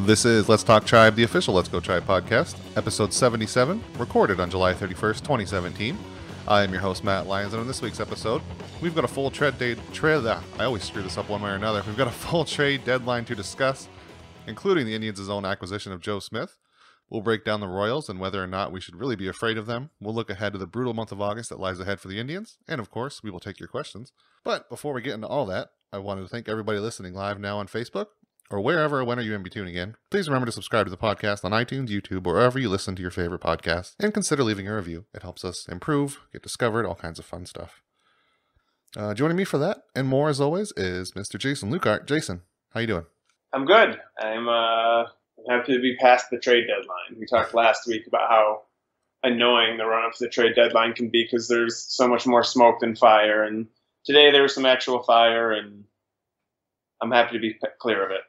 This is Let's Talk Tribe, the official Let's Go Tribe podcast, episode 77, recorded on July 31st, 2017. I am your host, Matt Lyons, and on this week's episode, we've got a full I always screw this up one way or another. We've got a full trade deadline to discuss, including the Indians' own acquisition of Joe Smith. We'll break down the Royals and whether or not we should really be afraid of them. We'll look ahead to the brutal month of August that lies ahead for the Indians, and of course, we will take your questions. But before we get into all that, I wanted to thank everybody listening live now on Facebook, or wherever or whenever you may be tuning in. Please remember to subscribe to the podcast on iTunes, YouTube, or wherever you listen to your favorite podcasts, and consider leaving a review. It helps us improve, get discovered, all kinds of fun stuff. Joining me for that and more, as always, is Mr. Jason Lukart. Jason, how you doing? I'm good. I'm happy to be past the trade deadline. We talked last week about how annoying the run-up to the trade deadline can be because there's so much more smoke than fire, and today there was some actual fire, and I'm happy to be clear of it.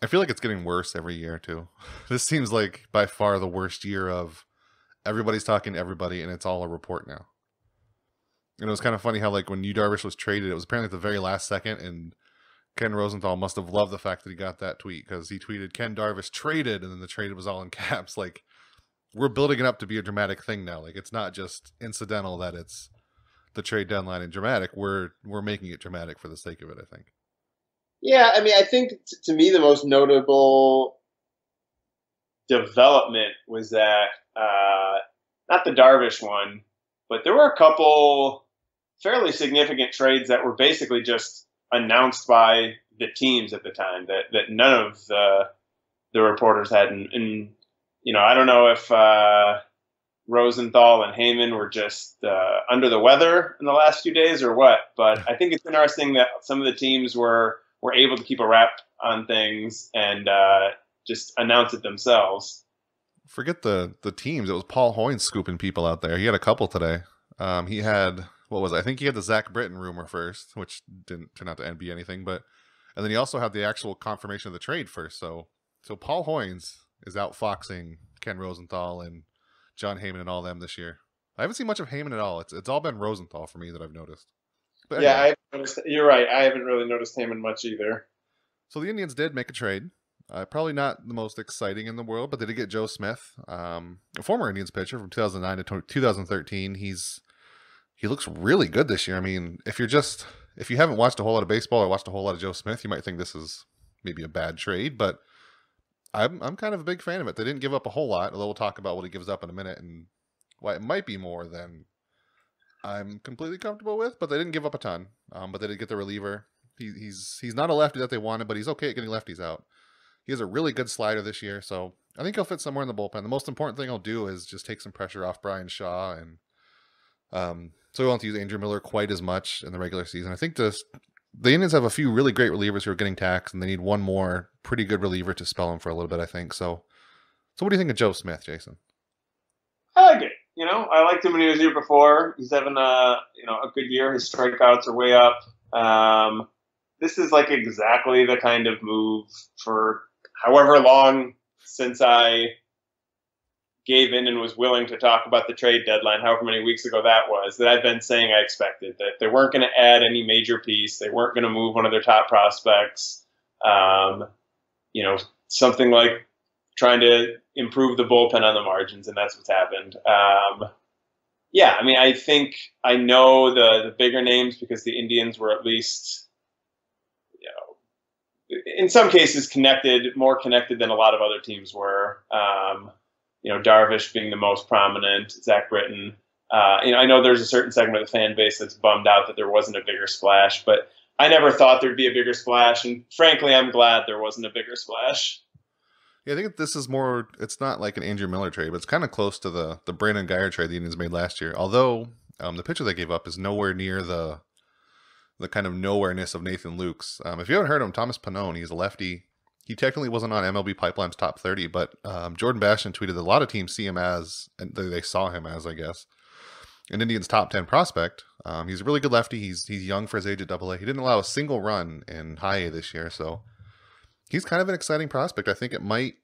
I feel like it's getting worse every year, too. This seems like by far the worst year of everybody's talking to everybody, and it's all a report now. And it was kind of funny how, like, when Yu Darvish was traded, it was apparently at the very last second, and Ken Rosenthal must have loved the fact that he got that tweet, because he tweeted, "Ken Darvish traded," and then the trade was all in caps. Like, we're building it up to be a dramatic thing now. Like, it's not just incidental that it's the trade deadline and dramatic. We're making it dramatic for the sake of it, I think. Yeah, I mean, I think to me the most notable development was that, not the Darvish one, but there were a couple fairly significant trades that were basically just announced by the teams at the time that none of the reporters had. And you know, I don't know if Rosenthal and Heyman were just under the weather in the last few days or what, but I think it's interesting that some of the teams were able to keep a wrap on things and just announce it themselves. Forget the teams. It was Paul Hoynes scooping people out there. He had a couple today. He had, what was it? I think he had the Zach Britton rumor first, which didn't turn out to be anything. And then he also had the actual confirmation of the trade first. So Paul Hoynes is outfoxing Ken Rosenthal and John Heyman and all them this year. I haven't seen much of Heyman at all. It's all been Rosenthal for me that I've noticed. But yeah, anyway. You're right. I haven't really noticed Heyman much either. So the Indians did make a trade. Probably not the most exciting in the world, but they did get Joe Smith, a former Indians pitcher from 2009 to 2013. He looks really good this year. I mean, if you haven't watched a whole lot of baseball or watched a whole lot of Joe Smith, you might think this is maybe a bad trade, but I'm kind of a big fan of it. They didn't give up a whole lot, although we'll talk about what he gives up in a minute and why it might be more than I'm completely comfortable with, but they didn't give up a ton. But they did get the reliever. He's not a lefty that they wanted, but he's okay at getting lefties out. He has a really good slider this year, so I think he'll fit somewhere in the bullpen. The most important thing he'll do is just take some pressure off Bryan Shaw, and so we won't have to use Andrew Miller quite as much in the regular season. I think the Indians have a few really great relievers who are getting taxed, and they need one more pretty good reliever to spell him for a little bit, I think. So what do you think of Joe Smith, Jason? I like it. You know, I liked him when he was here before. He's having a good year. His strikeouts are way up. This is like exactly the kind of move for however long since I gave in and was willing to talk about the trade deadline, however many weeks ago that was, that I've been saying I expected, that they weren't going to add any major piece. They weren't going to move one of their top prospects. Something like trying to improve the bullpen on the margins, and that's what's happened. I think I know the bigger names because the Indians were at least, in some cases more connected than a lot of other teams were. Darvish being the most prominent, Zach Britton. I know there's a certain segment of the fan base that's bummed out that there wasn't a bigger splash, but I never thought there'd be a bigger splash, and frankly, I'm glad there wasn't a bigger splash. Yeah, I think this is more, it's not like an Andrew Miller trade, but it's kind of close to the Brandon Guyer trade the Indians made last year. Although the pitcher they gave up is nowhere near the kind of nowhereness of Nathan Lukes. If you haven't heard of him, Thomas Pannone, he's a lefty. He technically wasn't on MLB Pipeline's top 30, but Jordan Bastian tweeted that a lot of teams see him as, and they saw him as, I guess, an Indians top 10 prospect. He's a really good lefty. He's young for his age at AA. He didn't allow a single run in high A this year, so he's kind of an exciting prospect. I think it might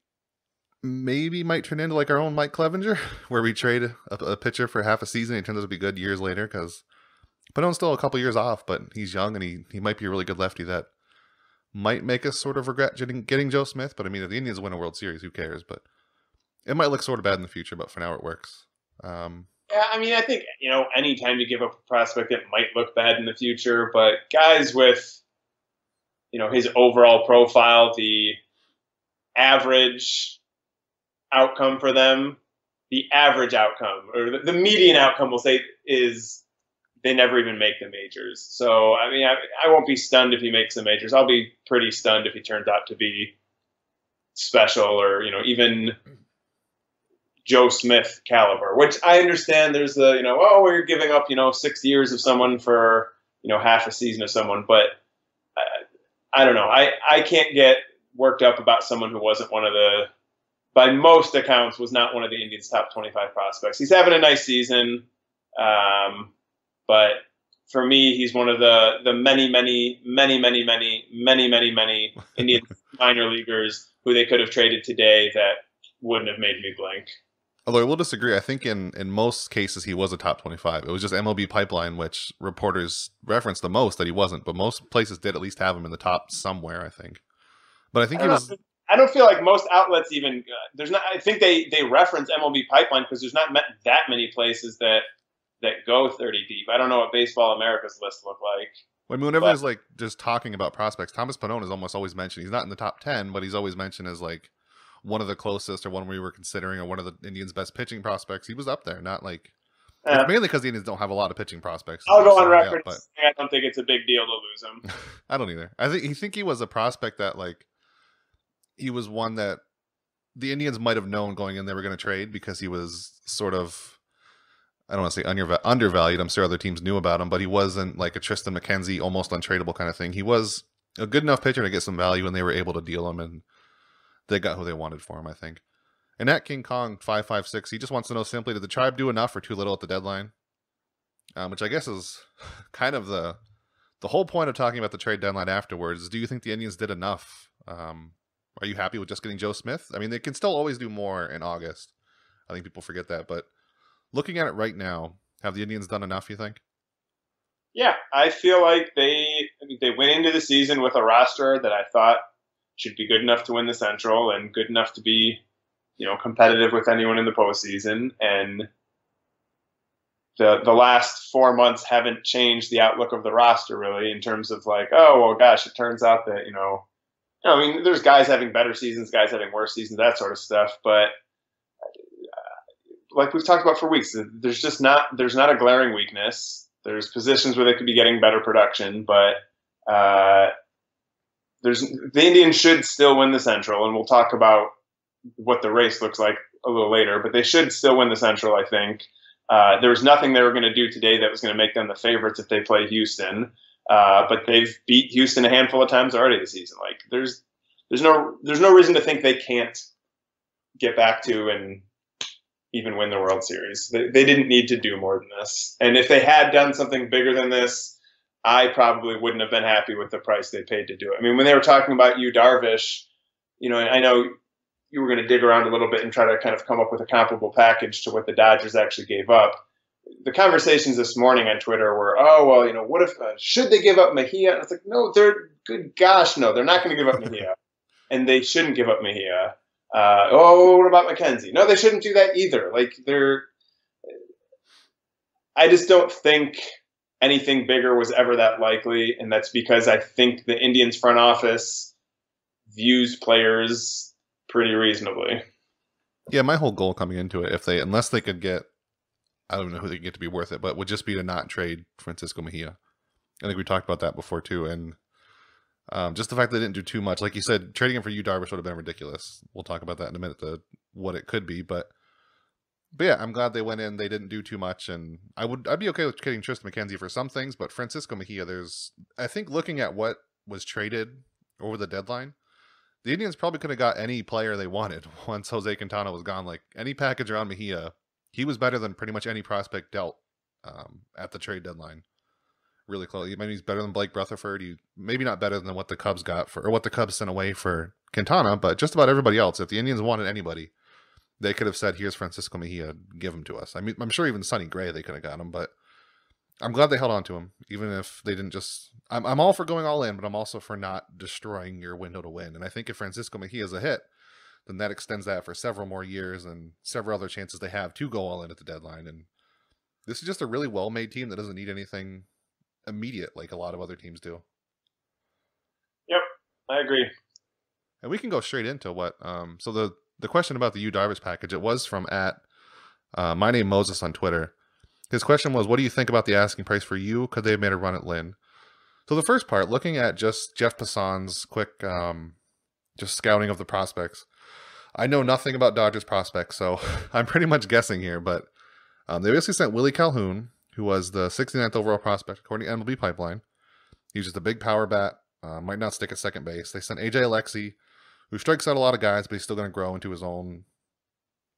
turn into like our own Mike Clevenger, where we trade a pitcher for half a season and he turns out to be good years later, because Panone's still a couple years off, but he's young and he might be a really good lefty that might make us sort of regret getting Joe Smith. But I mean, if the Indians win a World Series, who cares? But it might look sort of bad in the future, but for now it works. Yeah, I mean, I think, anytime you give up a prospect, it might look bad in the future, but guys with, his overall profile, the average outcome for them, the average outcome, or the median outcome, we'll say, is they never even make the majors. So, I mean, I won't be stunned if he makes the majors. I'll be pretty stunned if he turns out to be special or, even Joe Smith caliber, which I understand there's the, we're giving up, 6 years of someone for, half a season of someone. But I don't know. I can't get worked up about someone who wasn't one of the, by most accounts, was not one of the Indians' top 25 prospects. He's having a nice season. But for me, he's one of the many Indian minor leaguers who they could have traded today that wouldn't have made me blink. Although I will disagree. I think in most cases he was a top 25. It was just MLB Pipeline, which reporters referenced the most, that he wasn't. But most places did at least have him in the top somewhere, I think. But I think he was... I don't feel like most outlets even... there's not. I think they reference MLB Pipeline because there's not that many places that go 30 deep. I don't know what Baseball America's list look like. I mean, whenever there's like just talking about prospects, Thomas Pannone is almost always mentioned. He's not in the top 10, but he's always mentioned as like one of the closest, or one we were considering, or one of the Indians' best pitching prospects. He was up there, not like... It's mainly because the Indians don't have a lot of pitching prospects. I'll go on record saying I don't think it's a big deal to lose him. I don't either. I think he was a prospect that, like, he was one that the Indians might have known going in they were going to trade, because he was sort of... I don't want to say undervalued. I'm sure other teams knew about him, but he wasn't like a Tristan McKenzie, almost untradeable kind of thing. He was a good enough pitcher to get some value, and they were able to deal him, and they got who they wanted for him, I think. And at King Kong 556, he just wants to know simply, did the Tribe do enough or too little at the deadline? Which I guess is kind of the whole point of talking about the trade deadline afterwards. Do you think the Indians did enough? Are you happy with just getting Joe Smith? I mean, they can still always do more in August. I think people forget that, but looking at it right now, have the Indians done enough, you think? Yeah, I feel like they went into the season with a roster that I thought should be good enough to win the Central and good enough to be, competitive with anyone in the postseason. And the last 4 months haven't changed the outlook of the roster really, in terms of like, oh, well, gosh, it turns out that, I mean, there's guys having better seasons, guys having worse seasons, that sort of stuff. But like we've talked about for weeks, there's not a glaring weakness. There's positions where they could be getting better production, but the Indians should still win the Central, and we'll talk about what the race looks like a little later, but they should still win the Central, I think. There was nothing they were going to do today that was going to make them the favorites if they play Houston, but they've beat Houston a handful of times already this season. Like there's no reason to think they can't get back to and even win the World Series. They didn't need to do more than this. And if they had done something bigger than this, I probably wouldn't have been happy with the price they paid to do it. I mean, when they were talking about Yu Darvish, I know you were going to dig around a little bit and try to kind of come up with a comparable package to what the Dodgers actually gave up. The conversations this morning on Twitter were, oh, well, what if, should they give up Mejia? And it's like, no, good gosh, no, they're not going to give up Mejia. And they shouldn't give up Mejia. What about McKenzie? No, they shouldn't do that either. Like I just don't think anything bigger was ever that likely. And that's because I think the Indians front office views players pretty reasonably. Yeah, my whole goal coming into it, unless they could get, I don't know who they could get to be worth it, but would just be to not trade Francisco Mejia. I think we talked about that before too. And just the fact that they didn't do too much, like you said, trading him for Yu Darvish would have been ridiculous. We'll talk about that in a minute, what it could be, but yeah, I'm glad they went in. They didn't do too much, and I'd be okay with trading Tristan McKenzie for some things, but Francisco Mejia, I think looking at what was traded over the deadline, the Indians probably could have got any player they wanted once Jose Quintana was gone. Like any package around Mejia, he was better than pretty much any prospect dealt at the trade deadline. Really close. Maybe he's better than Blake Rutherford. Maybe not better than what the Cubs got or what the Cubs sent away for Quintana, but just about everybody else. If the Indians wanted anybody, they could have said, "Here's Francisco Mejia, give him to us." I mean, I'm sure even Sonny Gray they could have got him, but I'm glad they held on to him, even if they didn't just. I'm all for going all in, but I'm also for not destroying your window to win. And I think if Francisco Mejia is a hit, then that extends that for several more years and several other chances they have to go all in at the deadline. And this is just a really well-made team that doesn't need anything immediate like a lot of other teams do. Yep, I agree. And we can go straight into what. So the question about the Yu Darvish package, it was from at my name Moses on Twitter. His question was, what do you think about the asking price for you? Could they have made a run at Lynn? So the first part, looking at just Jeff Passan's quick just scouting of the prospects. I know nothing about Dodgers prospects, so I'm pretty much guessing here, but they basically sent Willie Calhoun, who was the 69th overall prospect according to MLB Pipeline. He was just a big power bat, might not stick at second base. They sent AJ Alexy, who strikes out a lot of guys, but he's still going to grow into his own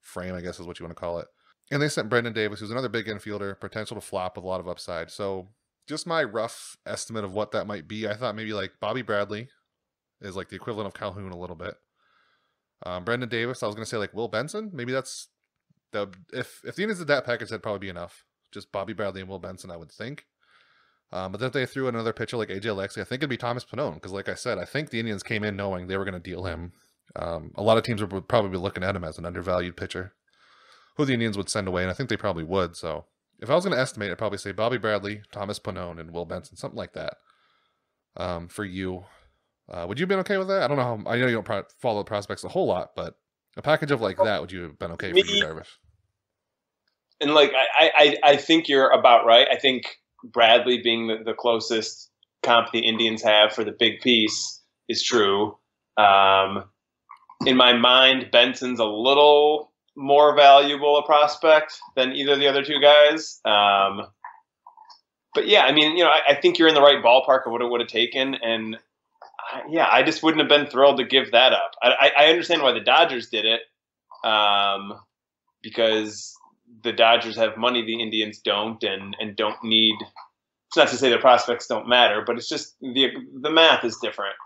frame, I guess is what you want to call it. And they sent Brendan Davis, who's another big infielder, potential to flop with a lot of upside. So just my rough estimate of what that might be, I thought maybe like Bobby Bradley is like the equivalent of Calhoun a little bit. Brendan Davis, I was going to say like Will Benson. Maybe that's if the Indians did that package, that'd probably be enough. Just Bobby Bradley and Will Benson, I would think. But then if they threw another pitcher like AJ Alexy, I think it'd be Thomas Pannone. Because like I said, I think the Indians came in knowing they were going to deal him. A lot of teams would probably be looking at him as an undervalued pitcher who the Indians would send away, and I think they probably would. So if I was going to estimate, I'd probably say Bobby Bradley, Thomas Pannone, and Will Benson, something like that. For you, would you have been okay with that? I don't know. I know you don't follow the prospects a whole lot, but a package of like that, would you have been okay for you, Darvish? And like I think you're about right. I think Bradley being the closest comp the Indians have for the big piece is true. In my mind, Benson's a little more valuable a prospect than either of the other two guys. But yeah, I mean, I think you're in the right ballpark of what it would have taken. And I just wouldn't have been thrilled to give that up. I understand why the Dodgers did it, because the Dodgers have money the Indians don't, and don't need. It's not to say the prospects don't matter, but it's just the math is different.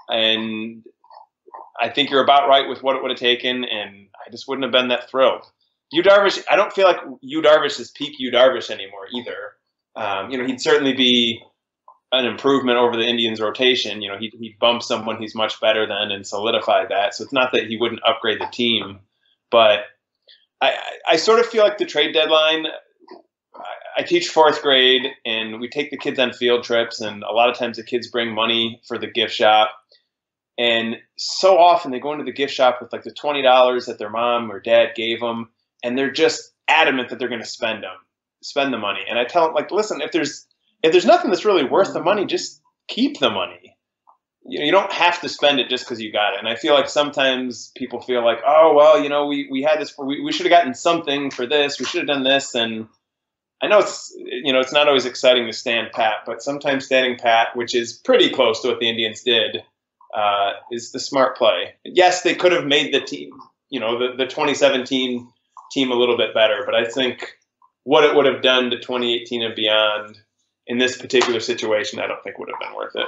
And I think you're about right with what it would have taken, and I just wouldn't have been that thrilled. Yu Darvish, I don't feel like Yu Darvish is peak Yu Darvish anymore either. He'd certainly be an improvement over the Indians' rotation. He'd bump someone he's much better than and solidify that. So it's not that he wouldn't upgrade the team, but I sort of feel like the trade deadline. I teach fourth grade, and we take the kids on field trips, and a lot of times the kids bring money for the gift shop. And so often they go into the gift shop with like the $20 that their mom or dad gave them, and they're just adamant that they're going to spend the money. And I tell them, like, listen, if there's nothing that's really worth the money, just keep the money. You don't have to spend it just because you got it. And I feel like sometimes people feel like, oh, well, we had this, we should have gotten something for this. We should have done this. And I know it's not always exciting to stand pat, but sometimes standing pat, which is pretty close to what the Indians did, is the smart play. Yes, they could have made the team, the 2017 team a little bit better, but I think what it would have done to 2018 and beyond in this particular situation, I don't think would have been worth it.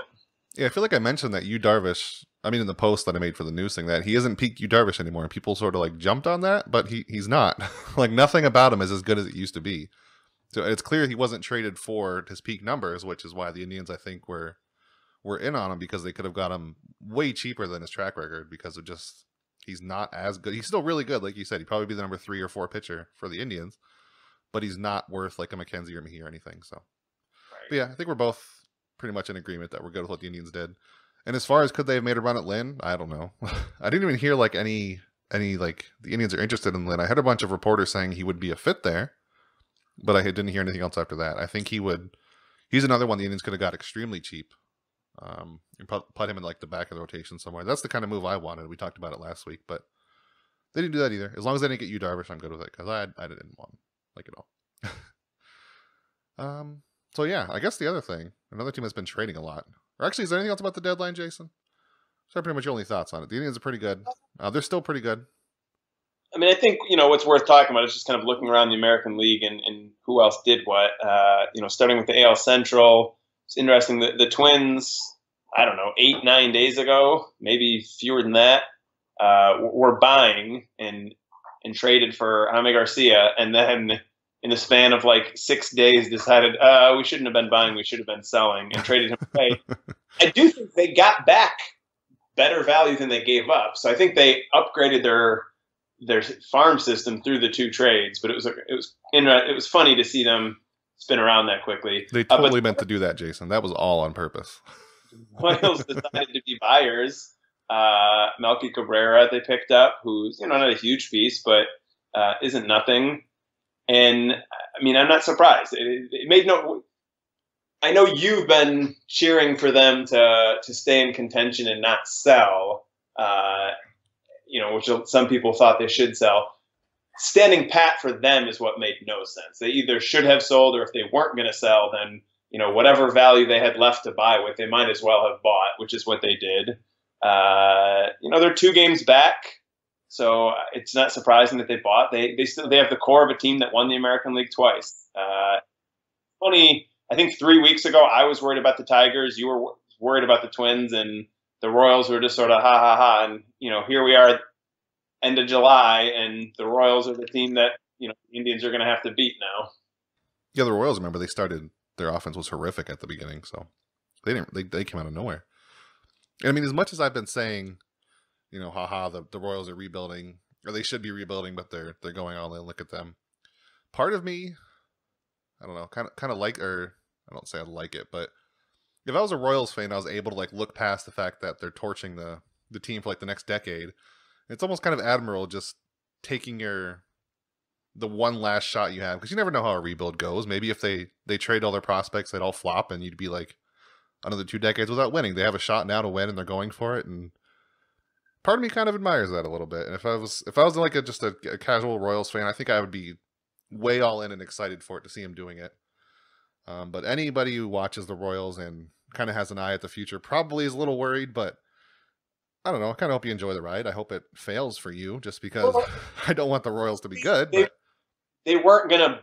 Yeah, I feel like I mentioned that Yu Darvish, in the post that I made for the news thing, that he isn't peak Yu Darvish anymore, and people sort of like jumped on that, but he's not. Like nothing about him is as good as it used to be. So it's clear he wasn't traded for his peak numbers, which is why the Indians, I think, were in on him, because they could have got him way cheaper than his track record, because of just he's not as good. He's still really good, like you said. He'd probably be the number 3 or 4 pitcher for the Indians, but he's not worth like a McKenzie or Mejia or anything. So, right. But yeah, I think we're both pretty much in agreement that we're good with what the Indians did. And as far as could they have made a run at Lynn, I don't know. I didn't even hear like any like the Indians are interested in Lynn. I had a bunch of reporters saying he would be a fit there, but I didn't hear anything else after that. I think he would. He's another one the Indians could have got extremely cheap. And put him in like the back of the rotation somewhere. That's the kind of move I wanted. We talked about it last week, but they didn't do that either. As long as they didn't get Yu Darvish, I'm good with it, because I didn't want him like at all. So yeah, I guess the other thing, another team has been trading a lot. Or actually, is there anything else about the deadline, Jason? So pretty much your only thoughts on it. The Indians are pretty good. They're still pretty good. I mean, I think, what's worth talking about is just kind of looking around the American League and who else did what. Starting with the AL Central, it's interesting that the Twins, I don't know, 8-9 days ago, maybe fewer than that, were buying and traded for Jaime Garcia. And then in the span of like 6 days decided we shouldn't have been buying, we should have been selling, and traded him away. I do think they got back better value than they gave up. So I think they upgraded their farm system through the 2 trades. But it was funny to see them spin around that quickly. They totally meant to do that, Jason. That was all on purpose. Royals decided to be buyers. Melky Cabrera they picked up, who's not a huge piece, but isn't nothing. And I mean, I'm not surprised. It made no. I know you've been cheering for them to stay in contention and not sell. Which some people thought they should sell. Standing pat for them is what made no sense. They either should have sold, or if they weren't going to sell, then whatever value they had left to buy with, they might as well have bought, which is what they did. They're 2 games back. So it's not surprising that they bought. They have the core of a team that won the American League twice. Funny, I think 3 weeks ago I was worried about the Tigers. You were worried about the Twins, and the Royals were just sort of ha ha ha. And here we are, end of July, and the Royals are the team that the Indians are going to have to beat now. Yeah, the Royals. Remember, their offense was horrific at the beginning, so they came out of nowhere. And I mean, as much as I've been saying, haha, the Royals are rebuilding, or they should be rebuilding, but they're going all in. Look at them. Part of me, I don't know, kind of like, or I don't say I like it, but if I was a Royals fan, I was able to like look past the fact that they're torching the team for like the next decade. It's almost kind of admirable just taking the one last shot you have, because you never know how a rebuild goes. Maybe if they trade all their prospects, they'd all flop, and you'd be like another 2 decades without winning. They have a shot now to win, and they're going for it. And part of me kind of admires that a little bit. And if I was like just a casual Royals fan, I think I would be way all in and excited for it to see him doing it. But anybody who watches the Royals and kind of has an eye at the future probably is a little worried, but I don't know. I kind of hope you enjoy the ride. I hope it fails for you, just because I don't want the Royals to be good. They weren't going to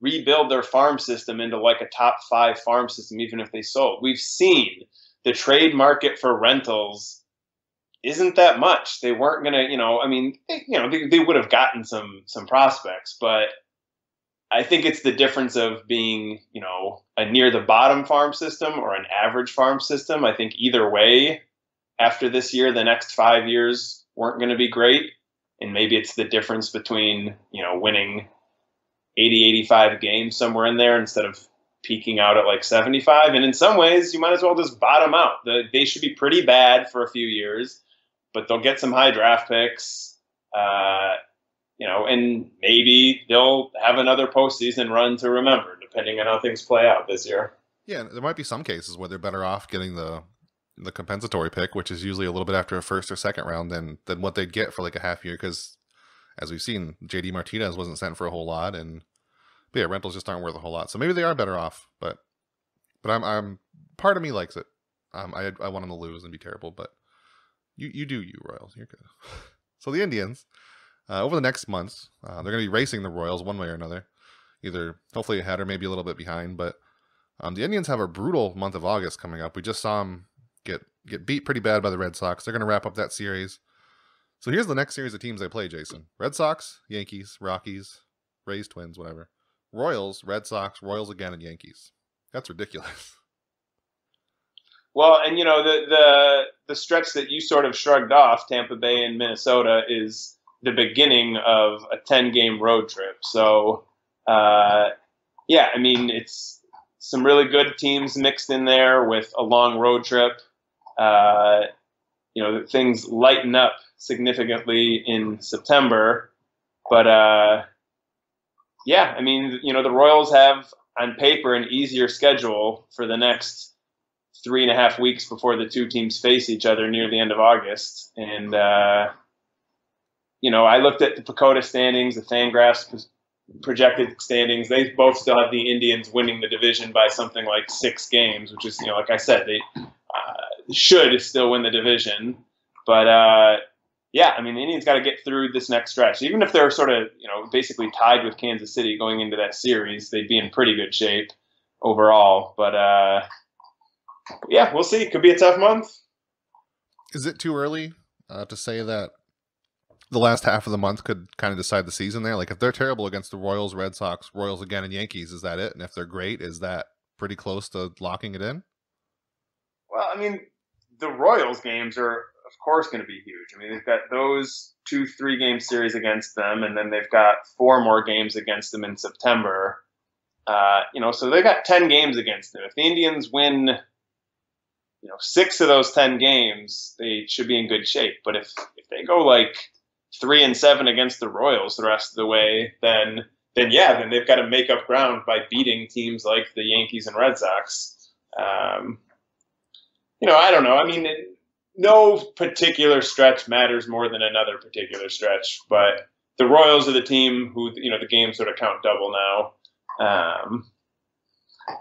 rebuild their farm system into like a top 5 farm system, even if they sold. We've seen the trade market for rentals isn't that much. They weren't going to, they would have gotten some prospects, but I think it's the difference of being, a near the bottom farm system or an average farm system. I think either way, after this year, the next 5 years weren't going to be great. And maybe it's the difference between, winning 80, 85 games somewhere in there instead of peaking out at like 75. And in some ways, you might as well just bottom out. They should be pretty bad for a few years, but they'll get some high draft picks, and maybe they'll have another postseason run to remember, depending on how things play out this year. Yeah, there might be some cases where they're better off getting the compensatory pick, which is usually a little bit after a first or second round than what they'd get for like a half year, because as we've seen, JD Martinez wasn't sent for a whole lot, and rentals just aren't worth a whole lot. So maybe they are better off, but I'm part of me likes it. I want them to lose and be terrible, but you do you Royals, you're good. So the Indians, over the next months, they're going to be racing the Royals one way or another, either hopefully ahead or maybe a little bit behind. But the Indians have a brutal month of August coming up. We just saw them get beat pretty bad by the Red Sox. They're going to wrap up that series. So here's the next series of teams they play, Jason. Red Sox, Yankees, Rockies, Rays, Twins, whatever. Royals, Red Sox, Royals again, and Yankees. That's ridiculous. Well, and the stretch that you sort of shrugged off, Tampa Bay and Minnesota, is the beginning of a 10-game road trip. So, it's some really good teams mixed in there with a long road trip. Things lighten up significantly in September. But, the Royals have, on paper, an easier schedule for the next 3.5 weeks before the two teams face each other near the end of August. And, I looked at the PECOTA standings, the Fangraphs projected standings. They both still have the Indians winning the division by something like 6 games, which is, like I said, they should still win the division. But, the Indians got to get through this next stretch. Even if they're sort of, basically tied with Kansas City going into that series, they'd be in pretty good shape overall. But, we'll see. It could be a tough month. Is it too early to say that the last half of the month could kind of decide the season there. Like if they're terrible against the Royals, Red Sox, Royals again, and Yankees, is that it? And if they're great, is that pretty close to locking it in? Well, I mean, the Royals games are, of course, going to be huge. I mean, they've got those 2 3 game series against them, and then they've got 4 more games against them in September. So they got 10 games against them. If the Indians win, 6 of those 10 games, they should be in good shape. But if they go like 3-7 against the Royals the rest of the way, then they've got to make up ground by beating teams like the Yankees and Red Sox. I don't know. I mean, no particular stretch matters more than another particular stretch, but the Royals are the team who, the games sort of count double now.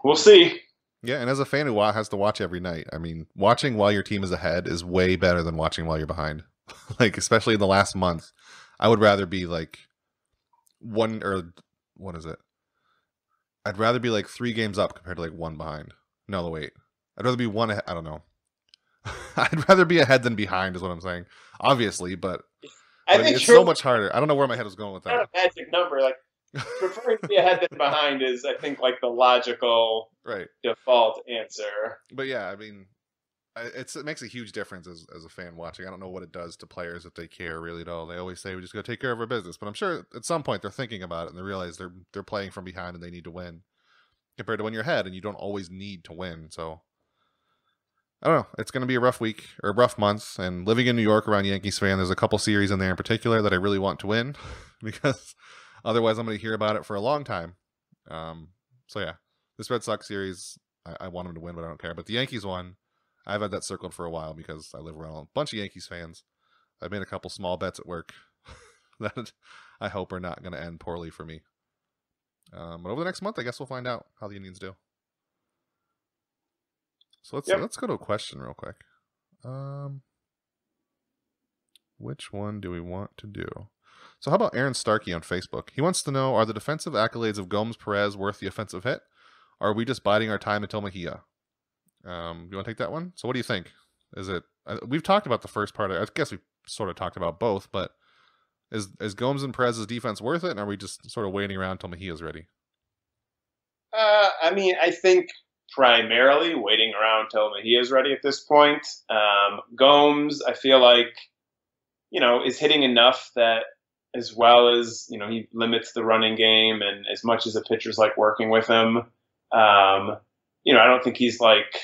We'll see. Yeah, and as a fan who has to watch every night, I mean, watching while your team is ahead is way better than watching while you're behind. Like, especially in the last month, I would rather be like what is it? I'd rather be like 3 games up compared to like 1 behind. No, wait. I'd rather be 1 ahead. I don't know. I'd rather be ahead than behind is what I'm saying. Obviously, but it's so much harder. I don't know where my head was going with that. Not a magic number. Like, preferring to be ahead than behind is, I think, like the logical default answer. But yeah, I mean, it makes a huge difference as a fan watching. I don't know what it does to players if they care really at all. They always say we just got to take care of our business, but I'm sure at some point they're thinking about it and they realize they're playing from behind and they need to win compared to when you're ahead and you don't always need to win. So I don't know. It's going to be a rough week or a rough month. And living in New York around Yankees fan, there's a couple series in there in particular that I really want to win because otherwise I'm going to hear about it for a long time. So yeah, this Red Sox series, I want them to win, but I don't care. But the Yankees one, I've had that circled for a while because I live around a bunch of Yankees fans. I've made a couple small bets at work that I hope are not going to end poorly for me. But over the next month, I guess we'll find out how the Indians do. So let's go to a question real quick. Which one do we want to do? So how about Aaron Starkey on Facebook? He wants to know, are the defensive accolades of Gomes Perez worth the offensive hit? Or are we just biding our time until Mejia? Do you want to take that one? So what do you think? Is it? We've talked about the first part. I guess we sort of talked about both, but is Gomes and Perez's defense worth it? And are we just sort of waiting around until Mejia's ready? I mean, I think primarily waiting around till Mejia's ready at this point. Gomes, I feel like, is hitting enough that as well as, he limits the running game and as much as the pitchers like working with him, I don't think he's like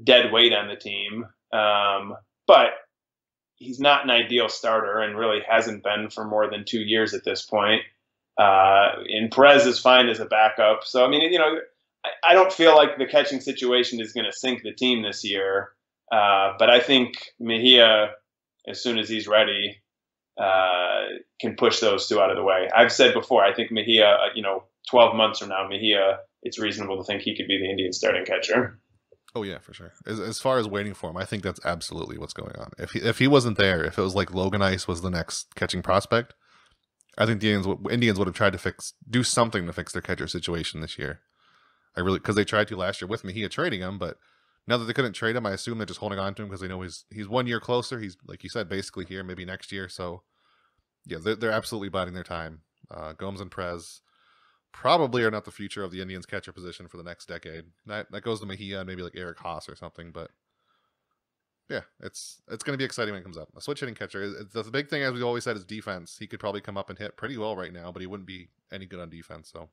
dead weight on the team. But he's not an ideal starter and really hasn't been for more than 2 years at this point. And Perez is fine as a backup. So, I mean, I don't feel like the catching situation is going to sink the team this year. But I think Mejia, as soon as he's ready, can push those 2 out of the way. I've said before, I think Mejia, 12 months from now, Mejia, it's reasonable to think he could be the Indian starting catcher. Oh yeah, for sure. As far as waiting for him, I think that's absolutely what's going on. If he wasn't there, if it was like Logan Ice was the next catching prospect, I think the Indians would have tried to do something to fix their catcher situation this year. Because they tried to last year with Mejia trading him, but now that they couldn't trade him, I assume they're just holding on to him because they know he's 1 year closer. He's, like you said, basically here, maybe next year. So yeah, they're absolutely biding their time. Gomes and Perez probably are not the future of the Indians catcher position for the next decade. That goes to Mejia and maybe like Eric Haas or something. But yeah, it's going to be exciting when it comes up. A switch hitting catcher. The big thing, as we always said, is defense. He could probably come up and hit pretty well right now, but he wouldn't be any good on defense. So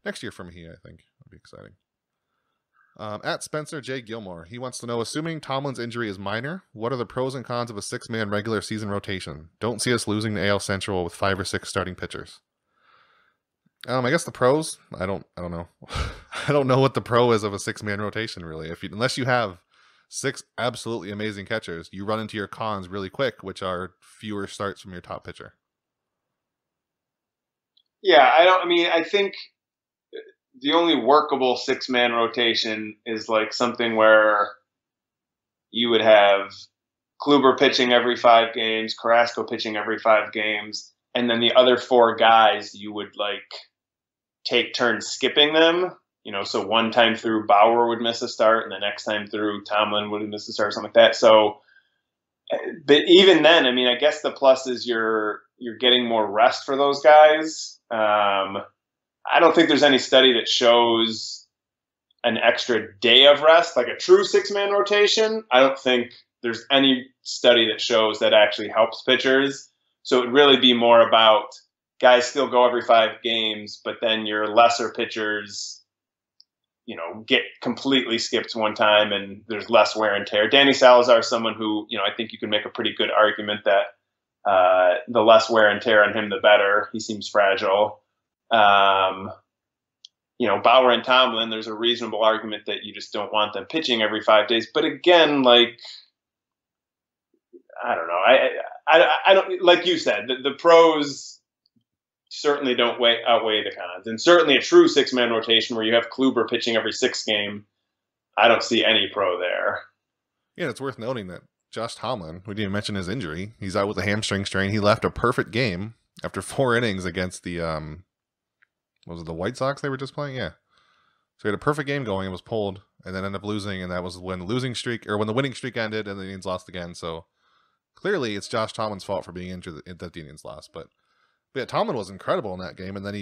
next year for Mejia, I think it'll be exciting. At Spencer J. Gilmore, he wants to know, assuming Tomlin's injury is minor, what are the pros and cons of a 6-man regular season rotation? Don't see us losing the AL Central with 5 or 6 starting pitchers. I guess the pros, I don't know. I don't know what the pro is of a 6-man rotation, really. Unless you have 6 absolutely amazing catchers, you run into your cons really quick, which are fewer starts from your top pitcher. Yeah, I think the only workable 6-man rotation is like something where you would have Kluber pitching every 5 games, Carrasco pitching every 5 games, and then the other 4 guys you would like take turns skipping them. So one time through Bauer would miss a start, and the next time through Tomlin would miss a start, something like that. So, But even then, I mean, I guess the plus is you're getting more rest for those guys. I don't think there's any study that shows an extra day of rest, like a true 6-man rotation. I don't think there's any study that shows that actually helps pitchers. So it would really be more about guys still go every 5 games, but then your lesser pitchers, get completely skipped one time and there's less wear and tear. Danny Salazar is someone who, I think you can make a pretty good argument that the less wear and tear on him, the better. He seems fragile. Bauer and Tomlin, there's a reasonable argument that you just don't want them pitching every 5 days. But again, I don't know. I don't, like you said, the pros certainly don't outweigh the cons. And certainly a true 6-man rotation where you have Kluber pitching every 6th game, I don't see any pro there. Yeah, it's worth noting that Josh Tomlin, we didn't mention his injury. He's out with a hamstring strain. He left a perfect game after 4 innings against the was it the White Sox they were just playing? Yeah. So he had a perfect game going and was pulled and then ended up losing, and that was when the winning streak ended and the Indians lost again. So clearly it's Josh Tomlin's fault for being injured that the Indians lost. But yeah, Tomlin was incredible in that game, and then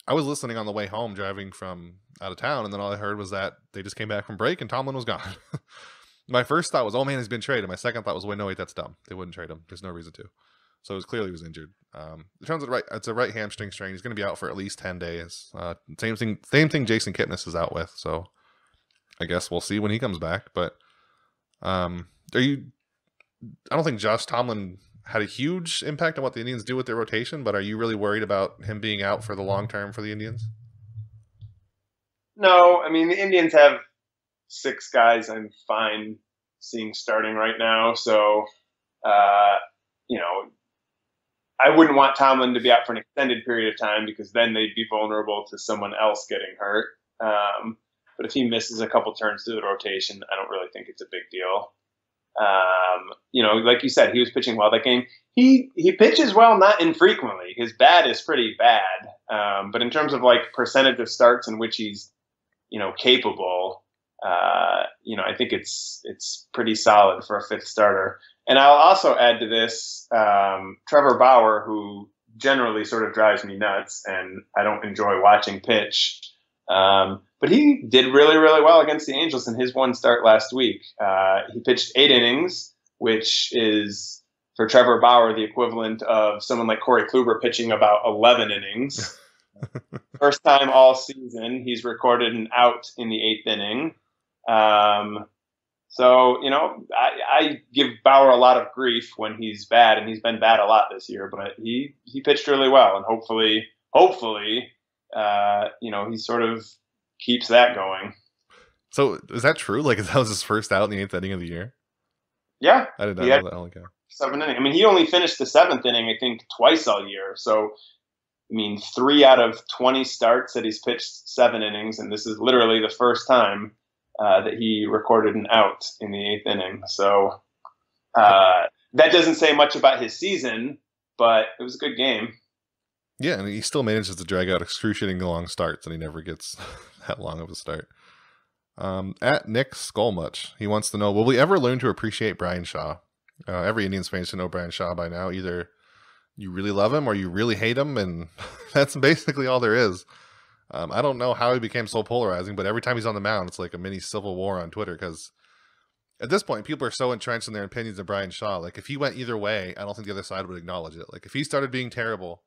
I was listening on the way home driving from out of town, and then all I heard was that they just came back from break and Tomlin was gone. My first thought was, oh man, he's been traded. My second thought was, wait, no, wait, that's dumb. They wouldn't trade him. There's no reason to. So it was clearly he was injured. In terms of it's a right hamstring strain. He's going to be out for at least 10 days. Same thing Jason Kipnis is out with. So I guess we'll see when he comes back. But I don't think Josh Tomlin had a huge impact on what the Indians do with their rotation, but are you really worried about him being out for the long term for the Indians? No, I mean, the Indians have 6 guys I'm fine seeing starting right now. So, I wouldn't want Tomlin to be out for an extended period of time because then they'd be vulnerable to someone else getting hurt. But if he misses a couple turns through the rotation, I don't really think it's a big deal. Like you said, he was pitching well that game. He pitches well, not infrequently. His bat is pretty bad. But in terms of percentage of starts in which he's, capable, I think it's pretty solid for a 5th starter. And I'll also add to this, Trevor Bauer, who generally sort of drives me nuts and I don't enjoy watching pitch. But he did really, really well against the Angels in his 1 start last week. He pitched 8 innings, which is, for Trevor Bauer, the equivalent of someone like Corey Kluber pitching about 11 innings. First time all season, he's recorded an out in the 8th inning. So, I give Bauer a lot of grief when he's bad, and he's been bad a lot this year, but he pitched really well, and hopefully, he sort of keeps that going. So is that true? That was his first out in the 8th inning of the year? Yeah. I did not know that. Okay. 7 inning. I mean, he only finished the 7th inning, I think, twice all year. So, 3 out of 20 starts that he's pitched 7 innings, and this is literally the first time that he recorded an out in the 8th inning. So that doesn't say much about his season, but it was a good game. Yeah, and he still manages to drag out excruciating long starts, and he never gets that long of a start. At Nick Skullmuch, he wants to know, will we ever learn to appreciate Bryan Shaw? Every Indians fan should know Bryan Shaw by now. Either you really love him or you really hate him, and that's basically all there is. I don't know how he became so polarizing, but every time he's on the mound, it's like a mini civil war on Twitter, because at this point, people are so entrenched in their opinions of Bryan Shaw. If he went either way, I don't think the other side would acknowledge it. If he started being terrible,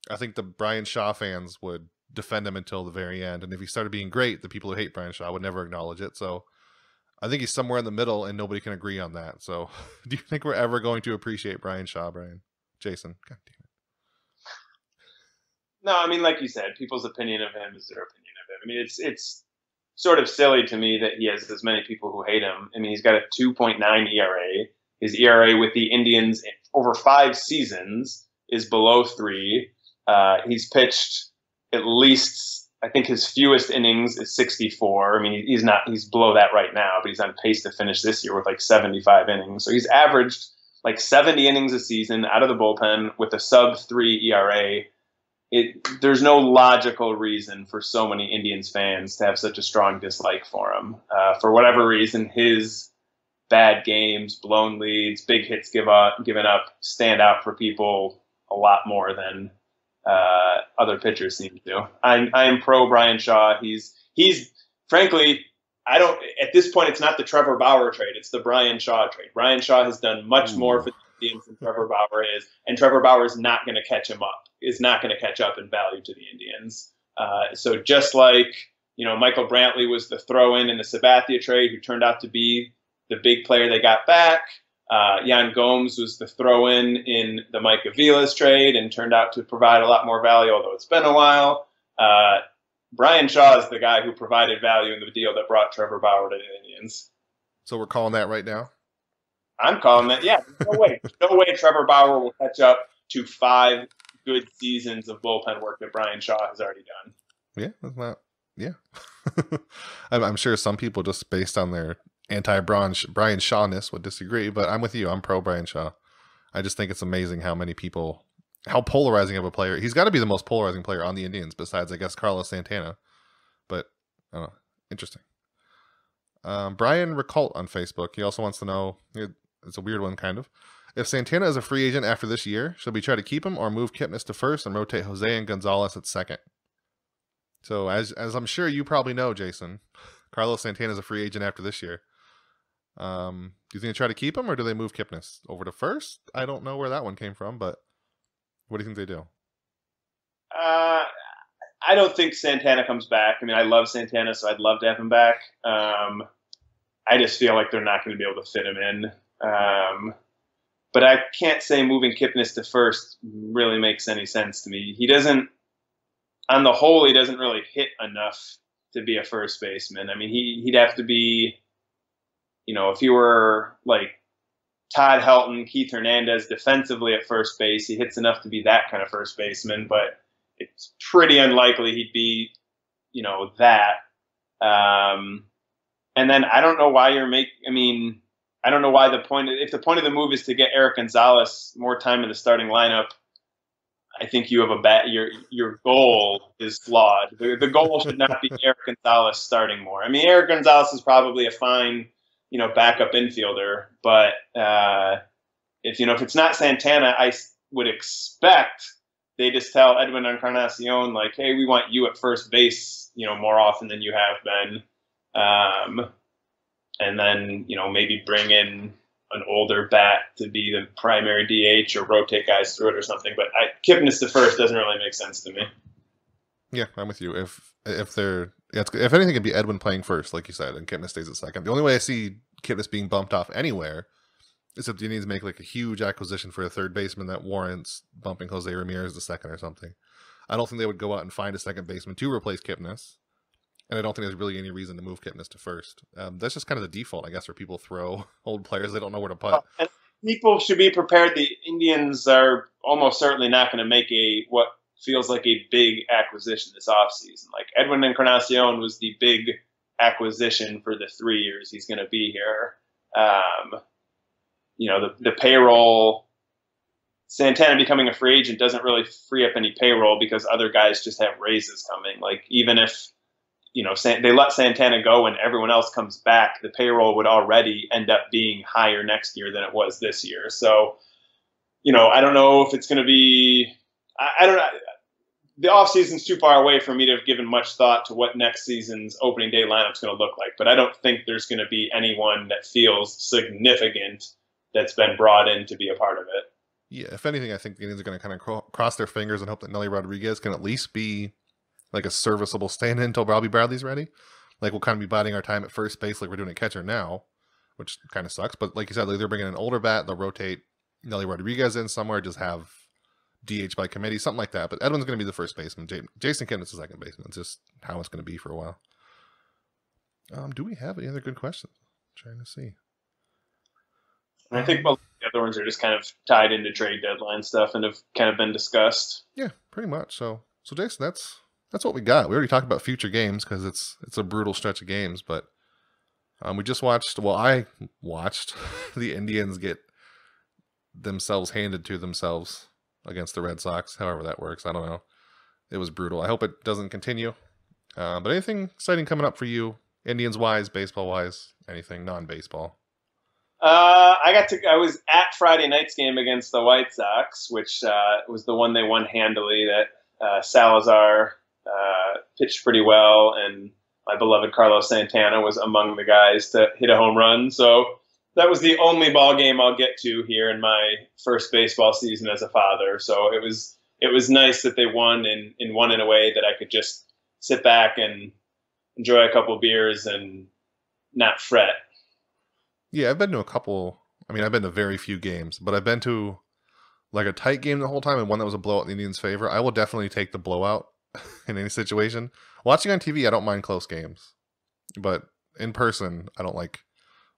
I think the Bryan Shaw fans would defend him until the very end. And if he started being great, the people who hate Bryan Shaw would never acknowledge it. So I think he's somewhere in the middle, and nobody can agree on that. So do you think we're ever going to appreciate Bryan Shaw, Brian? Jason? God damn it. No, like you said, people's opinion of him is their opinion of him. It's sort of silly to me that he has as many people who hate him. He's got a 2.9 ERA. His ERA with the Indians over 5 seasons is below 3. He's pitched at least, I think his fewest innings is 64. He's below that right now, but he's on pace to finish this year with 75 innings. So he's averaged 70 innings a season out of the bullpen with a sub-3 ERA. There's no logical reason for so many Indians fans to have such a strong dislike for him. For whatever reason, his bad games, blown leads, big hits given up stand out for people a lot more than other pitchers seem to. I am pro Bryan Shaw. He's frankly, I don't at this point. It's not the Trevor Bauer trade. It's the Bryan Shaw trade. Bryan Shaw has done much more for the Indians than Trevor Bauer is, and Trevor Bauer is not going to catch him up. Is not going to catch up in value to the Indians. So just like Michael Brantley was the throw-in the Sabathia trade, who turned out to be the big player they got back. Yan Gomes was the throw-in the Mike Avila's trade and turned out to provide a lot more value, although it's been a while. Bryan Shaw is the guy who provided value in the deal that brought Trevor Bauer to the Indians. So we're calling that right now? I'm calling that, yeah. No way Trevor Bauer will catch up to 5 good seasons of bullpen work that Bryan Shaw has already done. Yeah, that's not, yeah. I'm sure some people, just based on their anti-Bryan Shawness, would disagree, but I'm with you. I'm pro Bryan Shaw. I just think it's amazing how polarizing of a player. He's got to be the most polarizing player on the Indians, besides, I guess, Carlos Santana. But, I don't know. Interesting. Brian Ricault on Facebook, he also wants to know, it's a weird one, kind of. If Santana is a free agent after this year, should we try to keep him or move Kipnis to first and rotate Jose and Gonzalez at second? So, as I'm sure you probably know, Jason, Carlos Santana is a free agent after this year. Do you think they try to keep him or do they move Kipnis over to first? I don't know where that one came from, but what do you think they do? I don't think Santana comes back. I mean, I love Santana, so I'd love to have him back. I just feel like they're not going to be able to fit him in. But I can't say moving Kipnis to first really makes any sense to me. He doesn't, on the whole, he doesn't really hit enough to be a first baseman. I mean, he'd have to be, if he were like Todd Helton, Keith Hernandez defensively at first base, he hits enough to be that kind of first baseman, but it's pretty unlikely he'd be, that. And then I don't know why I don't know why if the point of the move is to get Eric Gonzalez more time in the starting lineup, I think you have your goal is flawed. The goal should not be Eric Gonzalez starting more. I mean, Eric Gonzalez is probably a fine, backup infielder, but if it's not Santana, I would expect they just tell Edwin Encarnacion, like, hey, we want you at first base, more often than you have been. And then, maybe bring in an older bat to be the primary DH or rotate guys through it or something. But Kipnis to first doesn't really make sense to me. Yeah, I'm with you. If anything, it'd be Edwin playing first, like you said, and Kipnis stays at second. The only way I see Kipnis being bumped off anywhere is if you need to make like a huge acquisition for a third baseman that warrants bumping Jose Ramirez to second or something. I don't think they would go out and find a second baseman to replace Kipnis. And I don't think there's really any reason to move Kipnis to first. That's just kind of the default, I guess, where people throw old players they don't know where to put. And people should be prepared. The Indians are almost certainly not going to make what feels like a big acquisition this offseason. Like Edwin Encarnacion was the big acquisition for the 3 years he's going to be here. The payroll, Santana becoming a free agent doesn't really free up any payroll because other guys just have raises coming. Like even if they let Santana go and everyone else comes back, the payroll would already end up being higher next year than it was this year. So, I don't know if it's going to be, I don't know. The offseason's too far away for me to have given much thought to what next season's opening day lineup's going to look like. But I don't think there's going to be anyone that feels significant that's been brought in to be a part of it. Yeah, if anything, I think the Indians are going to kind of cross their fingers and hope that Nelly Rodriguez can at least be like a serviceable stand-in until Robbie Bradley's ready. Like we'll kind of be biding our time at first base like we're doing at catcher now, which kind of sucks. But like you said, like they're bringing an older bat, they'll rotate Nelly Rodriguez in somewhere, just have DH by committee, something like that. But Edwin's going to be the first baseman. Jason Kipnis is the second baseman. It's just how it's going to be for a while. Do we have any other good questions? I'm trying to see. I think both the other ones are just kind of tied into trade deadline stuff and have kind of been discussed. Yeah, pretty much. So Jason, that's what we got. We already talked about future games because it's a brutal stretch of games, but we just watched. Well, I watched the Indians get themselves handed to themselves against the Red Sox. However that works, I don't know. It was brutal. I hope it doesn't continue. But anything exciting coming up for you, Indians wise, baseball wise, anything non-baseball? I was at Friday night's game against the White Sox, which was the one they won handily. That Salazar pitched pretty well, and my beloved Carlos Santana was among the guys to hit a home run. So that was the only ball game I'll get to here in my first baseball season as a father. So it was nice that they won and won in a way that I could just sit back and enjoy a couple beers and not fret. Yeah, I've been to a couple. I mean, I've been to very few games, but I've been to like a tight game the whole time and one that was a blowout in the Indians' favor. I will definitely take the blowout in any situation. Watching on TV, I don't mind close games, but in person, I don't like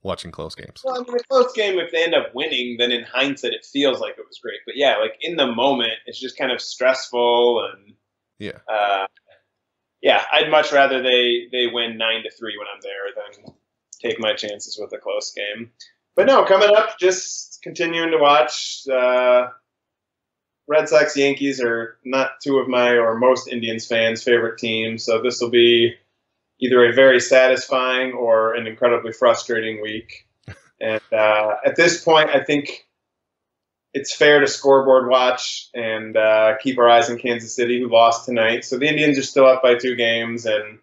watching close games. Well, I mean, a close game, if they end up winning, then in hindsight, it feels like it was great. But yeah, like in the moment, it's just kind of stressful and Yeah. Yeah, I'd much rather they win 9-3 when I'm there than take my chances with a close game. But no, coming up, just continuing to watch. Red Sox, Yankees are not two of my or most Indians fans' favorite teams, so this will be either a very satisfying or an incredibly frustrating week. And at this point, I think it's fair to scoreboard watch and keep our eyes on Kansas City, who lost tonight. So the Indians are still up by 2 games, and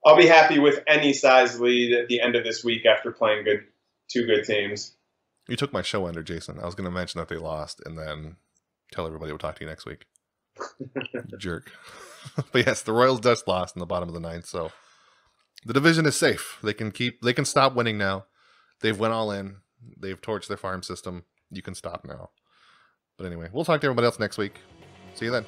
I'll be happy with any size lead at the end of this week after playing two good teams. You took my show ender, Jason. I was going to mention that they lost and then tell everybody we'll talk to you next week. Jerk. But yes, the Royals just lost in the bottom of the 9th, so the division is safe. They can stop winning now. They've went all in. They've torched their farm system. You can stop now. But anyway, we'll talk to everybody else next week. See you then.